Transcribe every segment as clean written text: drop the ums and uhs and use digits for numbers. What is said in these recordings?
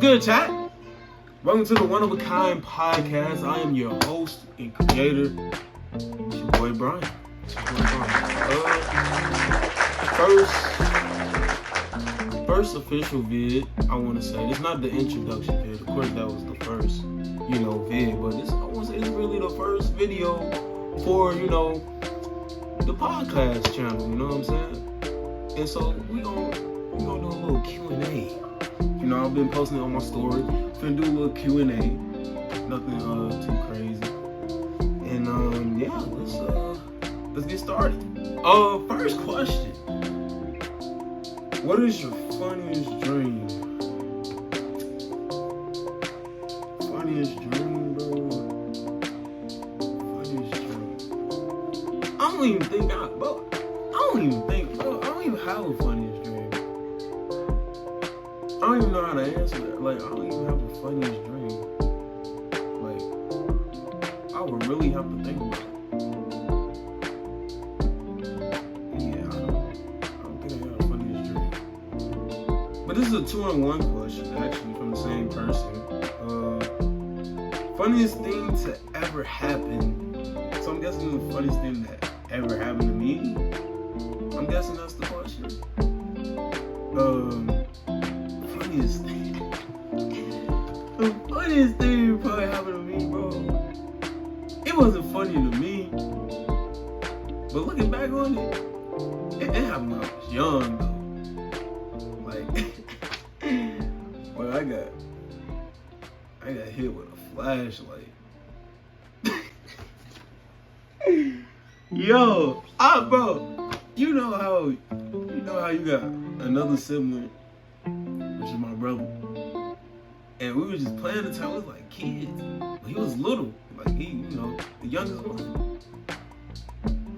good, chat? Welcome to the One of a Kind podcast. I am your host and creator. It's your boy Brian. First official vid, I want to say. It's not the introduction vid. Of course, that was the first, vid. But I want to say it's really the first video for, the podcast channel. You know what I'm saying? And so we gonna do a little Q&A. I've been posting it on my story. Finna do a little Q&A. Nothing too crazy. And let's get started. First question. What is your funniest dream? Funniest dream, bro. Funniest dream. I don't even have a funniest dream. I don't even know how to answer that. I don't even have a funniest dream. I would really have to think about it. Yeah, I don't think I have a funniest dream. But this is a 2-in-1 question, actually, from the same person. Funniest thing to ever happen. So I'm guessing the funniest thing that ever happened to me. I'm guessing that's the question. Funniest thing. The funniest thing probably happened to me, bro. It wasn't funny to me. But looking back on it happened when I was young, though. But I got hit with a flashlight. Yo, bro, you know how you got another sibling, which is my brother, and we were just playing the time. We was like kids. He was little, the youngest one.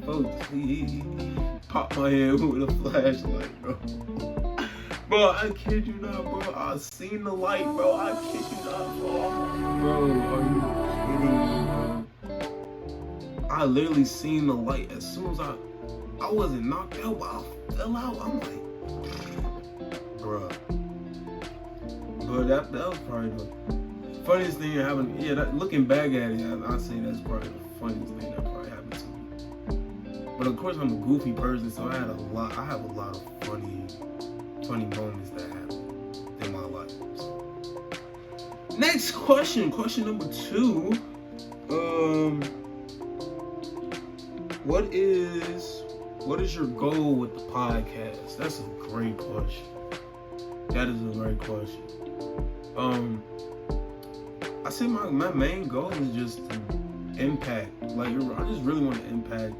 Folks, he popped my head with a flashlight, bro. Bro, I kid you not, bro. I seen the light, bro. I kid you not, bro. Bro, are you kidding me, bro? I literally seen the light as soon as I wasn't knocked out, but I fell out. I'm like, bruh. But that was probably the funniest thing that happened. Yeah, looking back at it, I'd say that's probably the funniest thing that probably happened to me. But of course, I'm a goofy person, so I have a lot of funny moments that happen in my life. So. Next question number 2. What is your goal with the podcast? That's a great question. That is a great question. I say my main goal is just to impact. I just really want to impact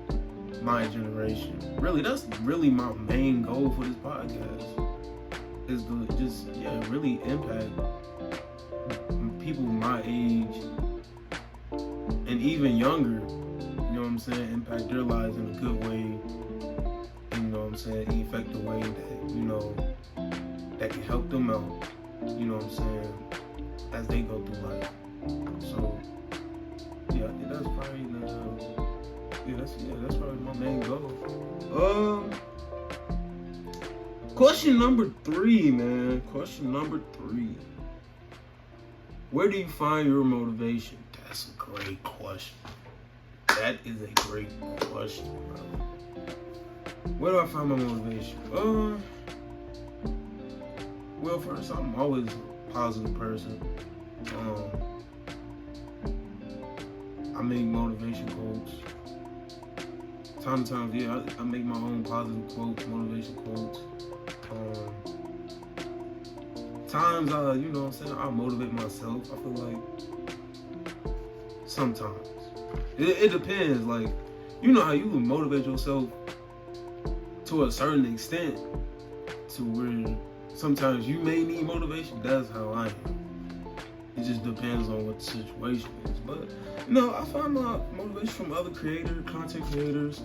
my generation. Really, that's really my main goal for this podcast. Is to just really impact people my age and even younger. You know what I'm saying? Impact their lives in a good way. You know what I'm saying? Effective way that can help them out. You know what I'm saying? As they go through life. So yeah, I think that's probably that's probably my main goal. Question number 3, man. Question number 3. Where do you find your motivation? That's a great question. That is a great question, bro. Where do I find my motivation? Well, first, I'm always a positive person. I make motivation quotes. Time to time, I make my own positive quotes, motivation quotes. Times I motivate myself. I feel like sometimes. It depends, how you can motivate yourself to a certain extent to where sometimes you may need motivation. That's how I am. It just depends on what the situation is. But, I find my motivation from other content creators,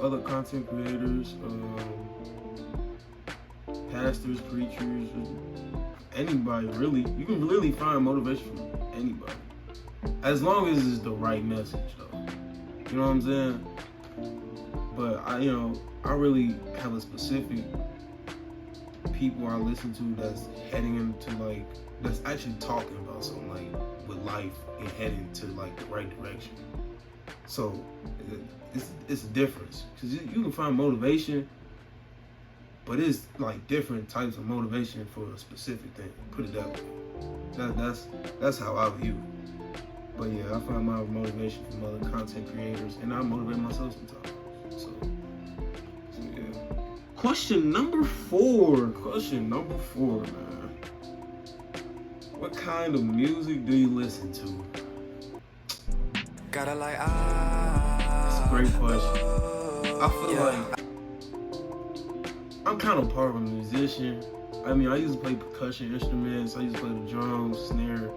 other content creators, pastors, preachers, anybody really. You can really find motivation from anybody. As long as it's the right message, though. You know what I'm saying? But I really have a specific people I listen to that's heading into like, that's actually talking about something like with life and heading to like the right direction. So it's a difference, because you can find motivation, but it's like different types of motivation for a specific thing. Put it that way. That's how I view it. But yeah, I find my motivation from other content creators, and I motivate myself sometimes. So yeah. Question number four, man. What kind of music do you listen to? Gotta like That's a great question. I feel like I'm kind of part of a musician. I mean, I used to play percussion instruments. I used to play the drums, snare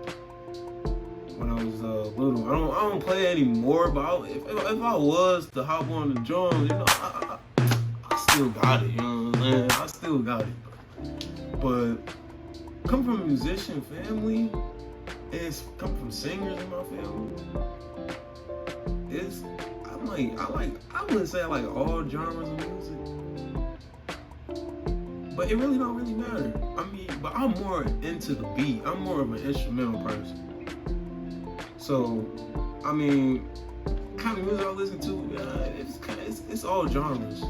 when I was little. I don't play anymore, but if I was to hop on the drums, you know, I still got it. You know what I'm saying? I still got it. But come from a musician family, and it's come from singers in my family. I wouldn't say I like all genres of music, but it really don't really matter. I mean, but I'm more into the beat. I'm more of an instrumental person. So, I mean, kind of music I listen to, it's all genres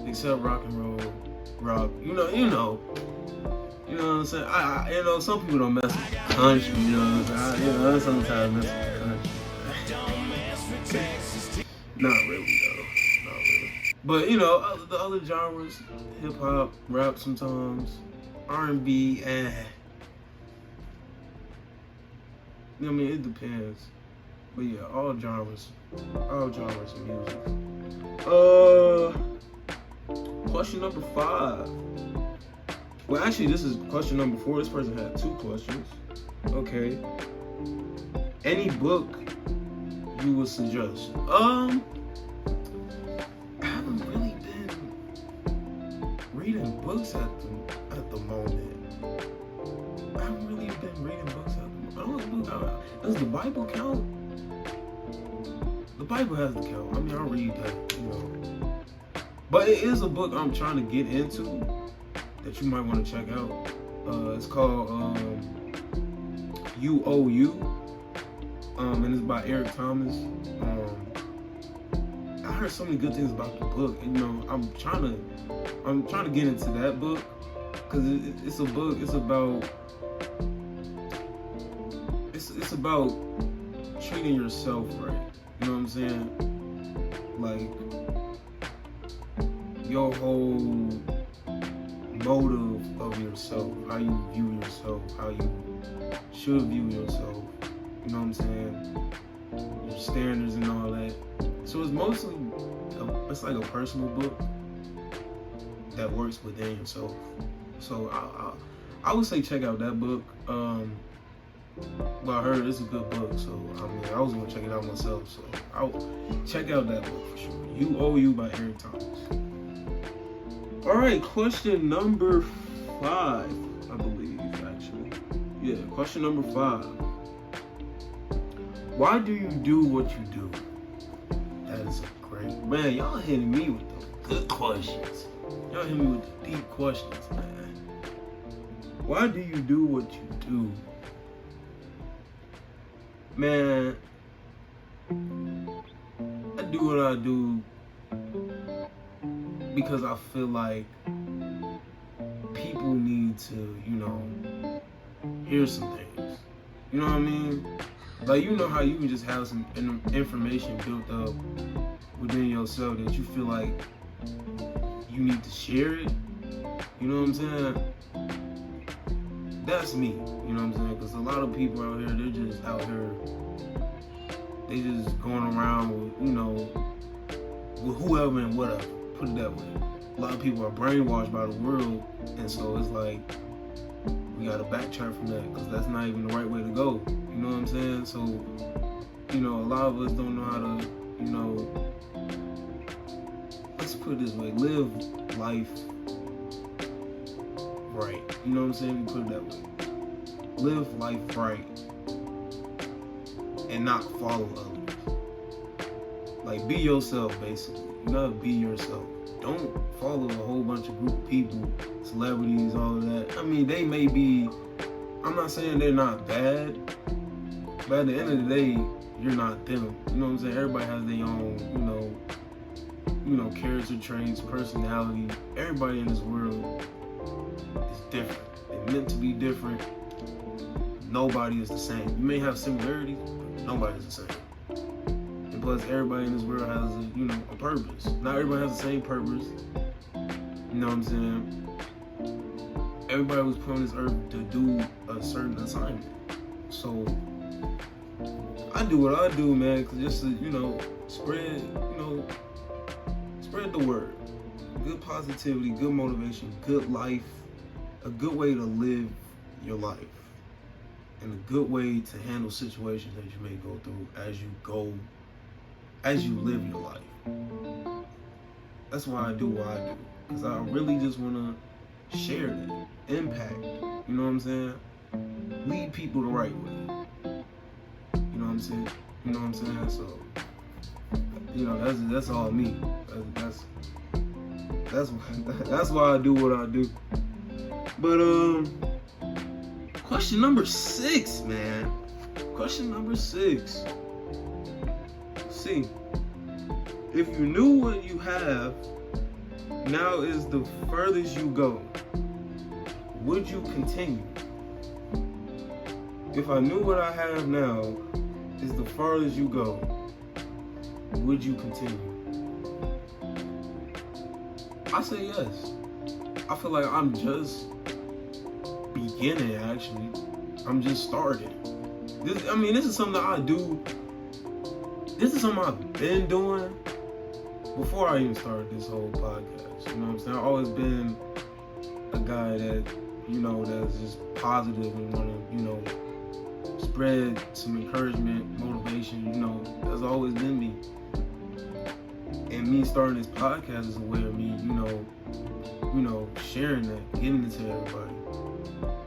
except rock and roll, rock. You know what I'm saying? I some people don't mess with country. You know what I'm saying? I sometimes mess with country. Not really though. Not really. But the other genres, hip hop, rap sometimes, R&B, You know what I mean? It depends. But yeah, all genres of music. Question number 5. Well, actually, this is question number 4. This person had 2 questions. Okay. Any book you would suggest? I haven't really been reading books at the moment. I haven't really been reading books at the moment. Does the Bible count? The Bible has to count. I mean, I read that, But it is a book I'm trying to get into that you might want to check out. It's called You Owe You. And it's by Eric Thomas. I heard so many good things about the book. And, I'm trying to get into that book, because it's a book. It's about treating yourself right. You know what I'm saying? Like your whole motive of yourself, how you view yourself, how you should view yourself. You know what I'm saying? Your standards and all that. So it's mostly, it's like a personal book that works within yourself. So I would say check out that book. Well, I heard it's a good book, so I was gonna check it out myself. So I'll check out that book for sure. You Owe You by Eric Thomas. All right, question number 5, I believe, actually. Yeah, question number 5. Why do you do what you do? That is a great, man. Y'all hitting me with the good questions. Y'all hitting me with the deep questions, man. Why do you do what you do? Man, I do what I do because I feel like people need to, hear some things. You know what I mean? Like, how you can just have some information built up within yourself that you feel like you need to share it. You know what I'm saying? That's me. You know what I'm saying? Because a lot of people out here, they're just out here, they just going around with whoever and whatever. Put it that way. A lot of people are brainwashed by the world, and so it's like, we gotta backtrack from that, because that's not even the right way to go. You know what I'm saying? So, a lot of us don't know how to, let's put it this way, live life right. You know what I'm saying? We put it that way. Live life right and not follow others. Like, be yourself, basically. You gotta be yourself. don't follow a whole bunch of group of people, celebrities, all of that. I mean, they may be, I'm not saying they're not bad, but at the end of the day, you're not them. You know what I'm saying? Everybody has their own, character traits, personality. Everybody in this world is different. They're meant to be different. Nobody is the same. You may have similarities, but nobody's the same. And plus, everybody in this world has a purpose. Not everybody has the same purpose. You know what I'm saying? Everybody was put on this earth to do a certain assignment. So I do what I do, man, just to, spread the word. Good positivity, good motivation, good life, a good way to live your life, and a good way to handle situations that you may go through as you live your life. That's why I do what I do, because I really just want to share that impact. You know what I'm saying? Lead people the right way. You know what I'm saying? So, that's all me. That's why I do what I do. But question number 6, man. Question number 6. See, if you knew what you have, now is the furthest you go, would you continue? If I knew what I have now is the farthest you go, would you continue? I say yes. I feel like I'm just beginning, actually. I'm just starting. This is something that I do. This is something I've been doing before I even started this whole podcast. You know what I'm saying? I've always been a guy that, that's just positive and want to, spread some encouragement, motivation. That's always been me. And me starting this podcast is a way of me, sharing that, getting it to everybody.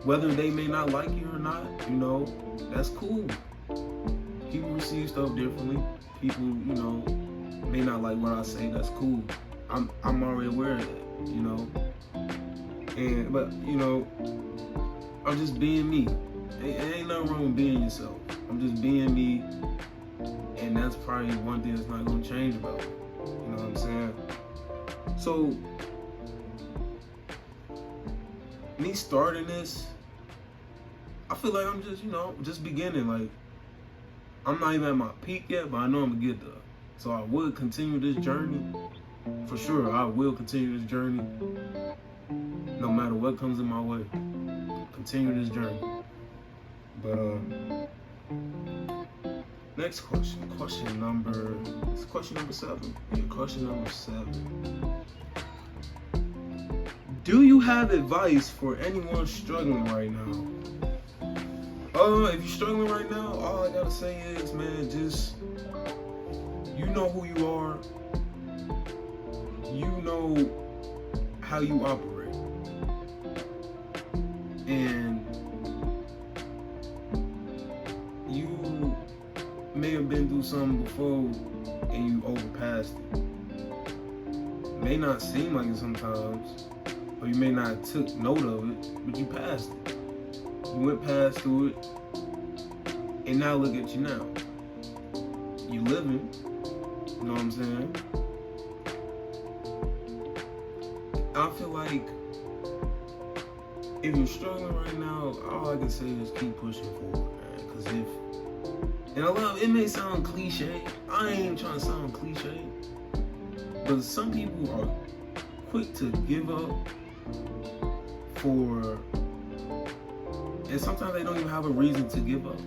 Whether they may not like it or not, that's cool. People receive stuff differently. People, may not like what I say. That's cool. I'm already aware of that, But I'm just being me. It ain't nothing wrong with being yourself. I'm just being me, and that's probably one thing that's not gonna change about it. You know what I'm saying? So, me starting this, I feel like I'm just, just beginning. Like, I'm not even at my peak yet, but I know I'm gonna get there. So I would continue this journey. For sure, I will continue this journey. No matter what comes in my way. Continue this journey. But, next question. Question number 7. Yeah, question number 7. Do you have advice for anyone struggling right now? If you're struggling right now, all I gotta say is, man, just, you know who you are. You know how you operate. And you may have been through something before and you overpassed it. May not seem like it sometimes, or you may not took note of it, but you passed it. You went past through it, and now look at you now. You living, you know what I'm saying? I feel like if you're struggling right now, all I can say is keep pushing forward, man. Because it may sound cliche. I ain't trying to sound cliche. But some people are quick to give up and sometimes they don't even have a reason to give up.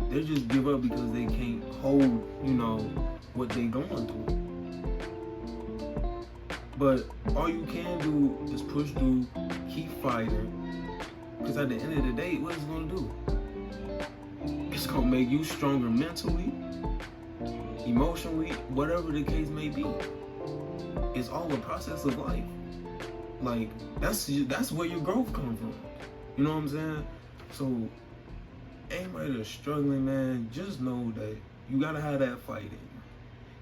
They just give up because they can't hold, what they going through. But all you can do is push through, keep fighting. Because at the end of the day, what it's going to do? It's going to make you stronger mentally, emotionally, whatever the case may be. It's all a process of life. Like, that's where your growth comes from. You know what I'm saying? So, anybody that's struggling, man, just know that you gotta have that fight in you.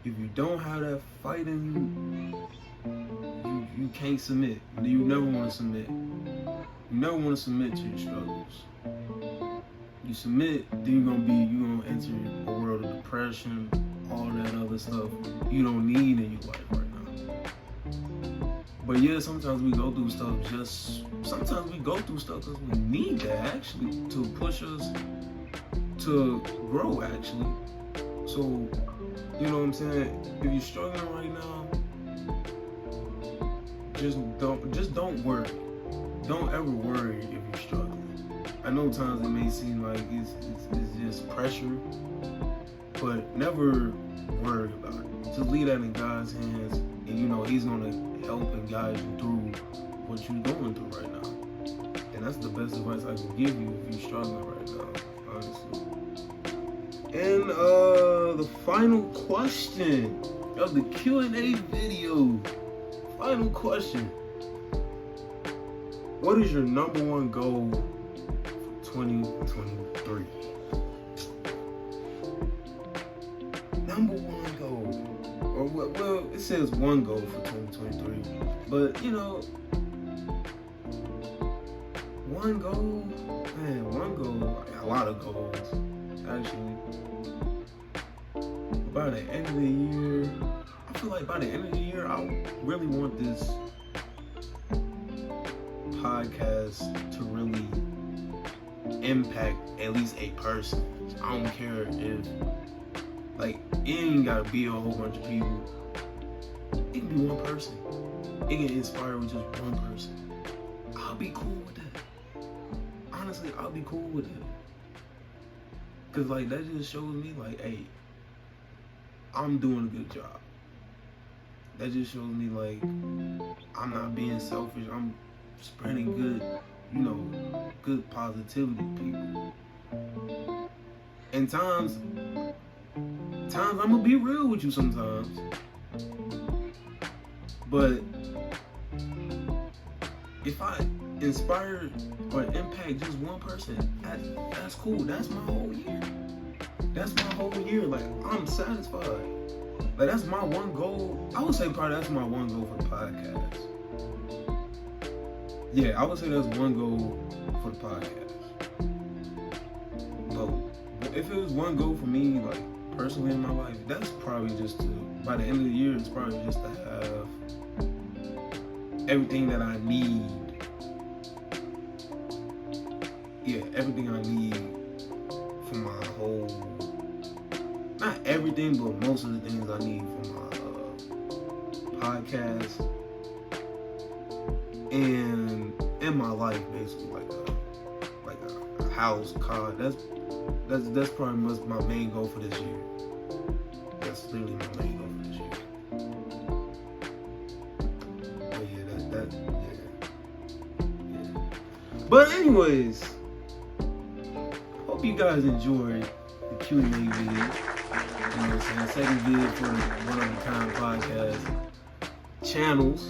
If you don't have that fight in you, you can't submit. You never want to submit. You never want to submit to your struggles. You submit, then you're gonna enter a world of depression, all that other stuff you don't need in your life right now. But yeah, sometimes we go through stuff because we need that actually to push us to grow actually. So, you know what I'm saying? If you're struggling right now, just don't worry. Don't ever worry if you're struggling. I know times it may seem like it's just pressure, but never worry about it. Just leave that in God's hands, and you know He's gonna help and guide you through what you're going through right now. And that's the best advice I can give you if you're struggling right now, honestly. And the final question of the Q&A video. Final question. What is your number one goal for 2023? Number one goal. Or well, it says one goal for 2023. But you know, one goal, a lot of goals, actually. By the end of the year, I feel like by the end of the year, I really want this podcast to really impact at least a person. I don't care if, like, it ain't gotta be a whole bunch of people. It can be one person. It can inspire with just one person. I'll be cool with that. Honestly, I'll be cool with it. Cause like that just shows me like, hey, I'm doing a good job. That just shows me like I'm not being selfish. I'm spreading good, you know, good positivity to people. And times I'm gonna be real with you sometimes. But if I inspire or impact just one person, that's cool. That's my whole year. That's my whole year. Like, I'm satisfied. Like, that's my one goal. I would say probably that's my one goal for the podcast. Yeah, I would say that's one goal for the podcast. But if it was one goal for me, like, personally in my life, that's probably just to, by the end of the year, it's probably just to have everything that I need. Yeah, everything I need for my whole, not everything, but most of the things I need for my podcast and in my life, basically, like a house, car. That's probably my main goal for this year. That's literally my main goal for this year. But yeah. But anyways, hope you guys enjoyed the Q&A video. You know what I'm saying? Second video for the One of a Kind podcast channels.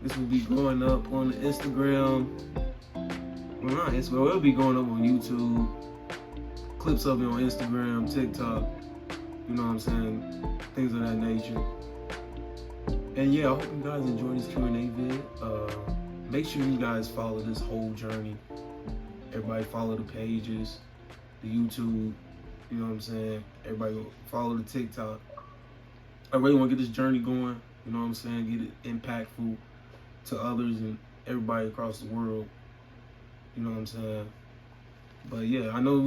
This will be going up on the Instagram. Well, not Instagram. It'll be going up on YouTube. Clips of it on Instagram, TikTok. You know what I'm saying? Things of that nature. And yeah, I hope you guys enjoy this Q&A vid. Make sure you guys follow this whole journey. Everybody follow the pages, the YouTube. You know what I'm saying? Everybody go follow the TikTok. I really want to get this journey going. You know what I'm saying? Get it impactful to others and everybody across the world. You know what I'm saying? But yeah, I know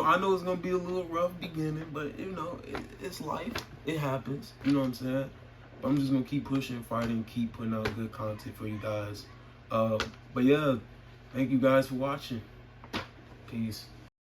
I know it's gonna be a little rough beginning, but you know, it's life. It happens. You know what I'm saying? But I'm just gonna keep pushing, fighting, keep putting out good content for you guys. But yeah, thank you guys for watching. Peace.